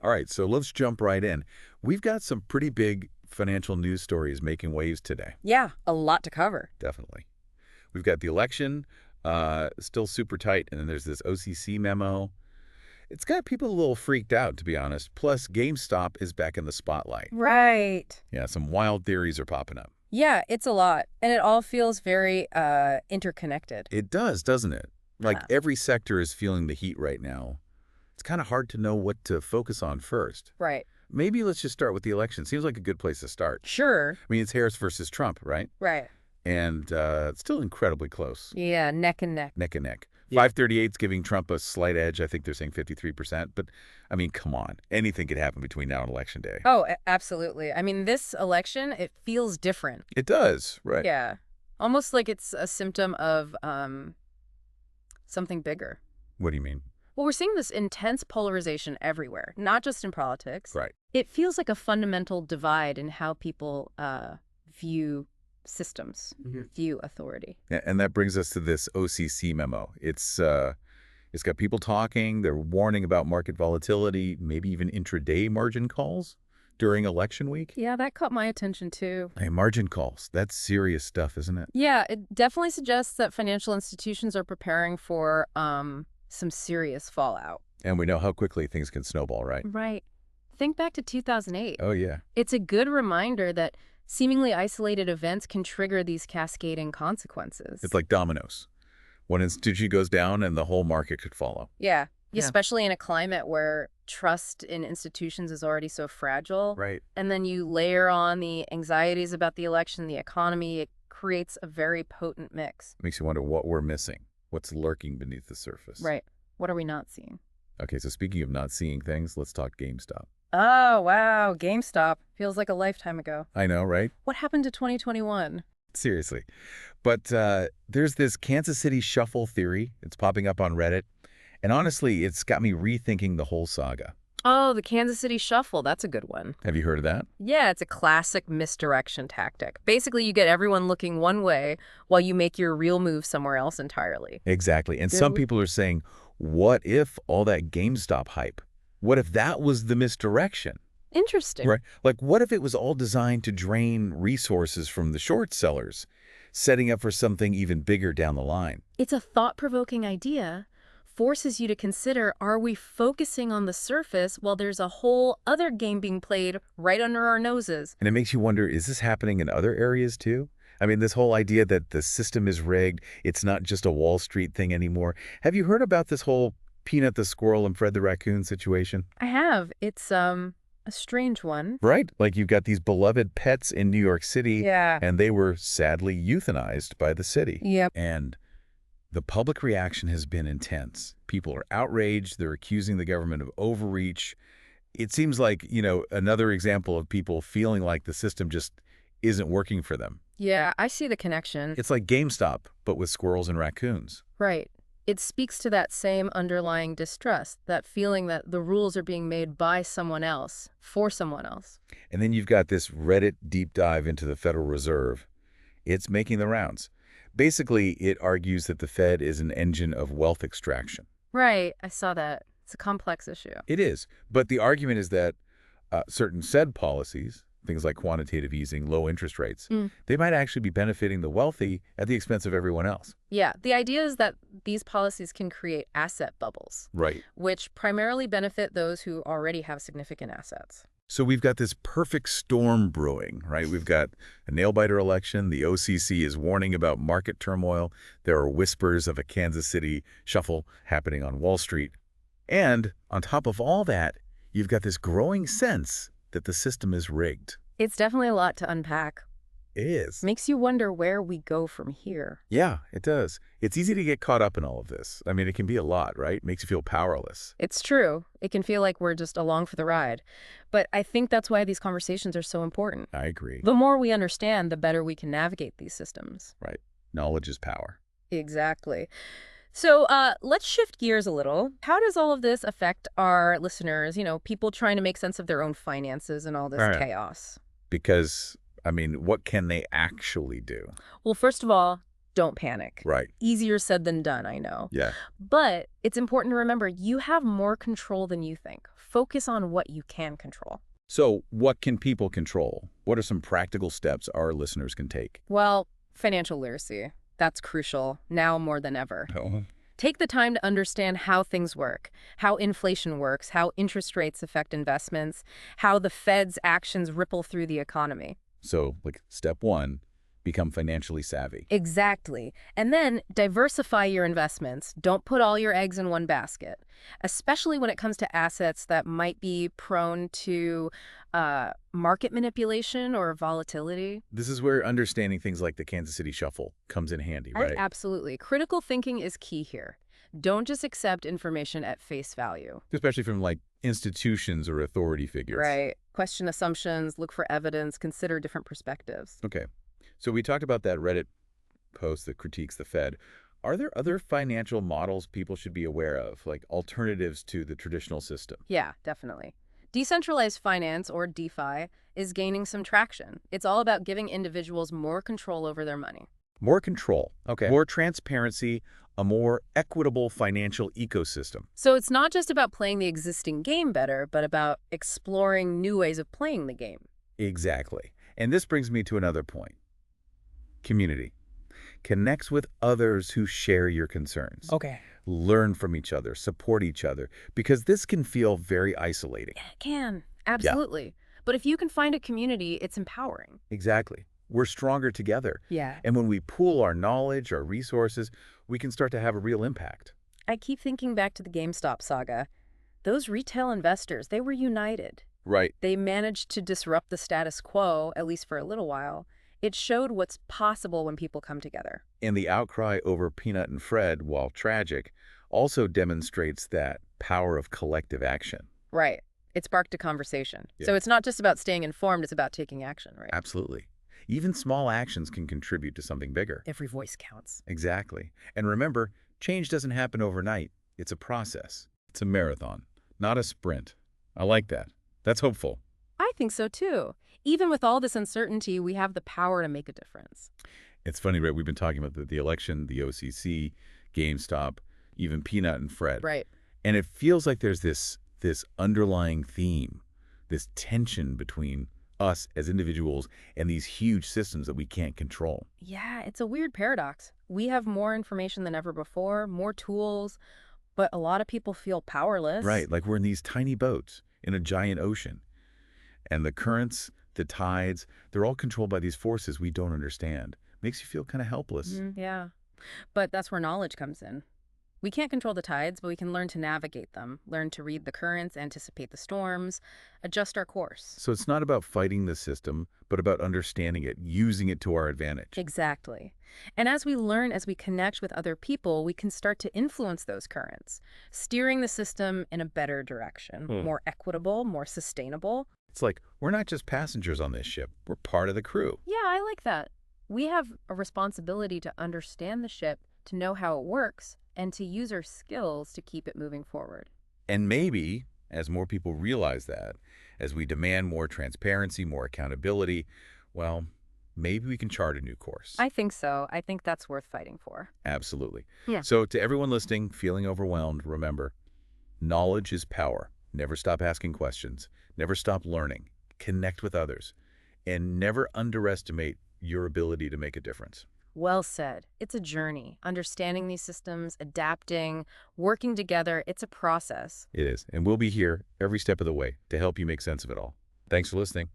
All right, so let's jump right in. We've got some pretty big financial news stories making waves today. Yeah, a lot to cover. Definitely. We've got the election, still super tight, and then there's this OCC memo. It's got people a little freaked out, to be honest. Plus, GameStop is back in the spotlight. Right. Yeah, some wild theories are popping up. Yeah, it's a lot. And it all feels very interconnected. It does, doesn't it? Like Yeah. every sector is feeling the heat right now. It's kind of hard to know what to focus on first. Right. Maybe let's just start with the election. Seems like a good place to start. Sure. I mean, it's Harris versus Trump, right? Right. And it's still incredibly close, Yeah, neck and neck. neck and neck. Yeah. 538's giving Trump a slight edge. I think they're saying 53%. But, I mean, come on. Anything could happen between now and Election Day. Oh, absolutely. I mean, this election, it feels different. It does, right. Yeah. Almost like it's a symptom of something bigger. What do you mean? Well, we're seeing this intense polarization everywhere, not just in politics. Right. It feels like a fundamental divide in how people view systems, view authority. And that brings us to this OCC memo. It's got people talking. They're warning about market volatility, maybe even intraday margin calls during election week. Yeah, that caught my attention too. Hey, margin calls. That's serious stuff, isn't it? Yeah, it definitely suggests that financial institutions are preparing for some serious fallout. And we know how quickly things can snowball, right? Right. Think back to 2008. Oh, yeah. It's a good reminder that seemingly isolated events can trigger these cascading consequences. It's like dominoes. One institution goes down and the whole market could follow. Yeah, Yeah. especially in a climate where trust in institutions is already so fragile. Right. And then you layer on the anxieties about the election, the economy, it creates a very potent mix. Makes you wonder what we're missing. What's lurking beneath the surface. Right. What are we not seeing? Okay, so speaking of not seeing things, let's talk GameStop. Oh, wow. GameStop. Feels like a lifetime ago. I know, right? What happened to 2021? Seriously. But there's this Kansas City shuffle theory. It's popping up on Reddit. And honestly, it's got me rethinking the whole saga. Oh, the Kansas City Shuffle. That's a good one. Have you heard of that? Yeah, it's a classic misdirection tactic. Basically, you get everyone looking one way while you make your real move somewhere else entirely. Exactly. And some people are saying, what if all that GameStop hype? What if that was the misdirection? Interesting. Right? Like, what if it was all designed to drain resources from the short sellers, setting up for something even bigger down the line? It's a thought-provoking idea. Forces you to consider, are we focusing on the surface while there's a whole other game being played right under our noses? And it makes you wonder, is this happening in other areas too? I mean, this whole idea that the system is rigged, it's not just a Wall Street thing anymore. Have you heard about this whole Peanut the Squirrel and Fred the Raccoon situation? I have. It's a strange one. Right? Like you've got these beloved pets in New York City, Yeah. and they were sadly euthanized by the city. Yep. And the public reaction has been intense. People are outraged. They're accusing the government of overreach. It seems like, another example of people feeling like the system just isn't working for them. Yeah, I see the connection. It's like GameStop, but with squirrels and raccoons. Right. It speaks to that same underlying distrust, that feeling that the rules are being made by someone else, for someone else. And then you've got this Reddit deep dive into the Federal Reserve. It's making the rounds. Basically, it argues that the Fed is an engine of wealth extraction. Right, I saw that. It's a complex issue. It is. But the argument is that certain said policies, things like quantitative easing, low interest rates, they might actually be benefiting the wealthy at the expense of everyone else. Yeah, the idea is that these policies can create asset bubbles, Right. which primarily benefit those who already have significant assets. So we've got this perfect storm brewing, right? We've got a nail-biter election. The OCC is warning about market turmoil. There are whispers of a Kansas City shuffle happening on Wall Street. And on top of all that, you've got this growing sense that the system is rigged. It's definitely a lot to unpack. It is. Makes you wonder where we go from here. Yeah, it does. It's easy to get caught up in all of this. I mean, it can be a lot, right? Makes you feel powerless. It's true. It can feel like we're just along for the ride. But I think that's why these conversations are so important. I agree. The more we understand, the better we can navigate these systems. Right. Knowledge is power. Exactly. So let's shift gears a little. How does all of this affect our listeners, people trying to make sense of their own finances and all this All right. chaos? Because, I mean, what can they actually do? Well, first of all, don't panic. Right. Easier said than done, I know. Yeah. But it's important to remember you have more control than you think. focus on what you can control. So what can people control? What are some practical steps our listeners can take? Well, financial literacy. That's crucial, now more than ever. Oh. Take the time to understand how things work, how inflation works, how interest rates affect investments, how the Fed's actions ripple through the economy. So, like, step one, become financially savvy. Exactly. And then diversify your investments. Don't put all your eggs in one basket, especially when it comes to assets that might be prone to market manipulation or volatility. This is where understanding things like the Kansas City Shuffle comes in handy, right? Absolutely. Critical thinking is key here. Don't just accept information at face value. Especially from, like, institutions or authority figures. Right. Question assumptions, look for evidence, consider different perspectives. Okay. So we talked about that Reddit post that critiques the Fed. Are there other financial models people should be aware of, like alternatives to the traditional system? Yeah, definitely. Decentralized finance, or DeFi, is gaining some traction. It's all about giving individuals more control over their money. More control. Okay. More transparency, a more equitable financial ecosystem. So it's not just about playing the existing game better, but about exploring new ways of playing the game. Exactly. And this brings me to another point. Community. Connects with others who share your concerns. Okay. Learn from each other, support each other, because this can feel very isolating. Yeah, it can. Absolutely. But if you can find a community, it's empowering. Exactly. We're stronger together. Yeah. And when we pool our knowledge, our resources, we can start to have a real impact. I keep thinking back to the GameStop saga. Those retail investors, they were united. Right. They managed to disrupt the status quo, at least for a little while. It showed what's possible when people come together. And the outcry over Peanut and Fred, while tragic, also demonstrates that power of collective action. Right. It sparked a conversation. Yeah. So it's not just about staying informed, it's about taking action, right? Absolutely. Even small actions can contribute to something bigger. Every voice counts. Exactly. And remember, change doesn't happen overnight. It's a process. It's a marathon, not a sprint. I like that. That's hopeful. I think so too. Even with all this uncertainty, we have the power to make a difference. It's funny, right? We've been talking about the election, the OCC, GameStop, even Peanut and Fred. Right. And it feels like there's this underlying theme, this tension between us as individuals and these huge systems that we can't control. Yeah, it's a weird paradox. We have more information than ever before, more tools, but a lot of people feel powerless. Right, like we're in these tiny boats in a giant ocean. And the currents, the tides, they're all controlled by these forces we don't understand. Makes you feel kind of helpless. Yeah. But that's where knowledge comes in. We can't control the tides, but we can learn to navigate them, learn to read the currents, anticipate the storms, adjust our course. So it's not about fighting the system, but about understanding it, using it to our advantage. Exactly. And as we learn, as we connect with other people, we can start to influence those currents, steering the system in a better direction, more equitable, more sustainable. It's like, we're not just passengers on this ship, we're part of the crew. Yeah, I like that. We have a responsibility to understand the ship, to know how it works, and to use our skills to keep it moving forward. And maybe, as more people realize that, as we demand more transparency, more accountability, well, maybe we can chart a new course. I think so. I think that's worth fighting for. Absolutely. Yeah. So to everyone listening, feeling overwhelmed, remember, knowledge is power. Never stop asking questions. Never stop learning. Connect with others. And never underestimate your ability to make a difference. Well said. It's a journey. Understanding these systems, adapting, working together, it's a process. It is. And we'll be here every step of the way to help you make sense of it all. Thanks for listening.